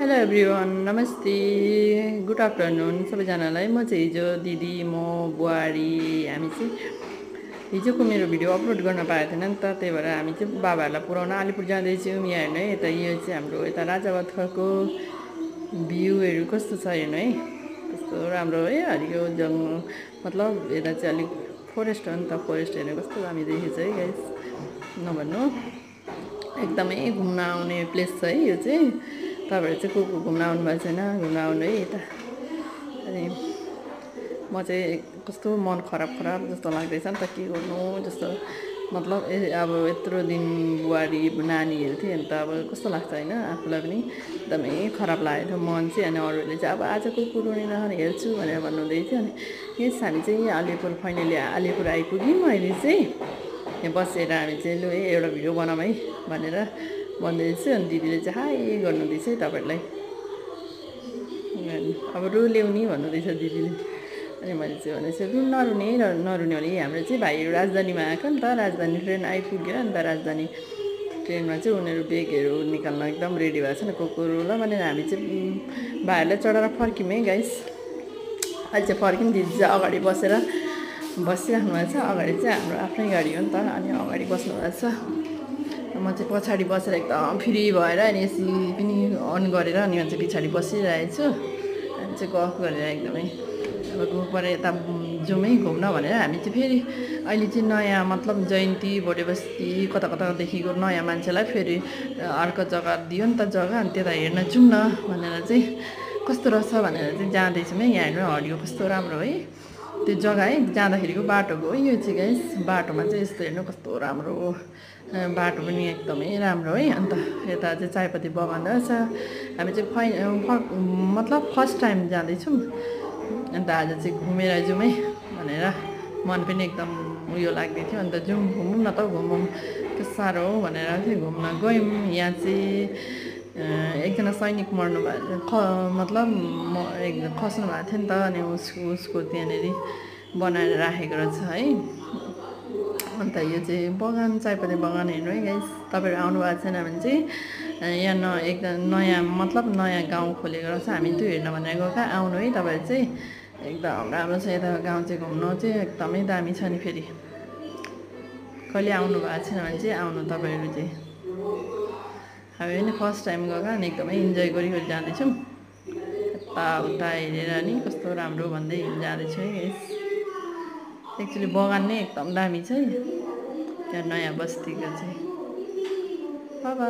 Hello everyone, नमस्ते, good afternoon सबैजनालाई। म चाहिँ हिजो दिदी म बुहारी हामी चाहिँ हिजोको मेरो भिडियो अपलोड गर्न पाएको थिएन नि त, त्यही भएर हामी चाहिँ बाबाहरूलाई पुऱ्याउन अलिपुर जाँदैछौँ। यहाँ हेर्नु है, यता यो चाहिँ हाम्रो यता राजाभातखोवाको भ्यूहरू कस्तो छ हेर्नु है, कस्तो राम्रो है, हरियो जङ्गल, मतलब यता चाहिँ अलिक फोरेस्ट हो नि त, फोरेस्ट हेर्नु कस्तो दामी देखेको छ है गाइस, नभन्नु। एकदमै घुम्न आउने प्लेस छ है यो चाहिँ। तपाईँहरू चाहिँ को घुम्न आउनु भएको छैन, घुम्न आउनु है यता। अनि म चाहिँ कस्तो मन खराब जस्तो लाग्दैछ नि त, के गर्नु जस्तो, मतलब अब यत्रो दिन बुहारी नानीहरू थियो नि त, अब कस्तो लाग्छ होइन, आफूलाई पनि एकदमै खराब लागेको थियो मन चाहिँ। अनि अरूहरूले चाहिँ अब आज कुकुरुनी हेर्छु भनेर भन्नुहुँदै थियो। अनि यस हामी चाहिँ अलिपुर फाइनली अलिपुर आइपुग्यौँ अहिले चाहिँ। यहाँ बसेर हामी चाहिँ लु है एउटा भिडियो बनाऊँ है भनेर भन्दैछु। अनि दिदीले चाहिँ हाई गर्नुहुँदैछ है तपाईँहरूलाई, अब रु ल्याउने भन्नुहुँदैछ दिदीले। अनि मैले चाहिँ भनेपछि रु नरुने भने हाम्रो चाहिँ भाइहरू राजधानीमा आएको नि त, राजधानी ट्रेन आइपुग्यो। अन्त राजधानी ट्रेनमा चाहिँ उनीहरू बेगहरू निकाल्न एकदम रेडी भएको छ नि कुकुरु ल भनेर हामी चाहिँ भाइहरूलाई चढाएर फर्क्यौँ है गाइस। अहिले चाहिँ फर्क्यौँ, दिदी चाहिँ अगाडि बसिराख्नु भएको छ। अगाडि चाहिँ हाम्रो आफ्नै गाडी हो नि त, अनि अगाडि बस्नु भएको छ। म चाहिँ पछाडि बसेर एकदम फ्री भएर अनि एसी पनि अन गरेर अनि म चाहिँ पछाडि बसिरहेको छु। अनि चाहिँ गफ गरेर एकदमै अब गएर यता जाउँ है घुम्न भनेर हामी चाहिँ फेरि अहिले चाहिँ नयाँ मतलब जयन्ती भोटेबस्ती कतादेखिको नयाँ मान्छेलाई फेरि अर्को जग्गा दियो नि त जग्गा, अनि त्यता हेर्न जाउँ न भनेर चाहिँ कस्तो रहेछ भनेर चाहिँ जाँदैछौँ है। यहाँ हेर्नु हरियो कस्तो राम्रो है त्यो जग्गा है, जाँदाखेरिको बाटोको हो यो चाहिँ गाइस। बाटोमा चाहिँ यस्तो हेर्नु कस्तो राम्रो, बाटो पनि एकदमै राम्रो है। अन्त यता चाहिँ चायपत्ती बगान रहेछ। हामी चाहिँ मतलब फर्स्ट टाइम जाँदैछौँ। अन्त आज चाहिँ घुमेर जाउँ है भनेर मन पनि एकदम उयो लाग्दै थियो। अन्त जाउँ घुमौँ न त, घुमौँ के साह्रो हो भनेर चाहिँ घुम्न गयौँ। यहाँ चाहिँ एकजना सैनिक मर्नु भएको मतलब एकदम खस्नु भएको थियो नि त, अनि उसको त्यहाँनिर बनाएर राखेको रहेछ है। अन्त यो चाहिँ बगान, चायपत्ती बगान हेर्नु है गाइस। तपाईँहरू आउनु भएको छैन भने चाहिँ यहाँ एकदम नयाँ मतलब नयाँ गाउँ खोलेको रहेछ, हामी त्यो हेर्न भनेर गएको। आउनु है तपाईँहरू चाहिँ, एकदम राम्रो छ यता गाउँ चाहिँ, घुम्नु चाहिँ एकदमै दामी छ नि। फेरि कहिले आउनु भएको छैन भने चाहिँ आउनु तपाईँहरू चाहिँ। हामी पनि फर्स्ट टाइम गएको अनि एकदमै इन्जोय गरी जाँदैछौँ। यताउता हेरेर नि कस्तो राम्रो भन्दै जाँदैछु है गाइस। एक्चुअली बगान नै एकदम दामी छ है त्यहाँ नयाँ बस्तीको चाहिँ। बाबा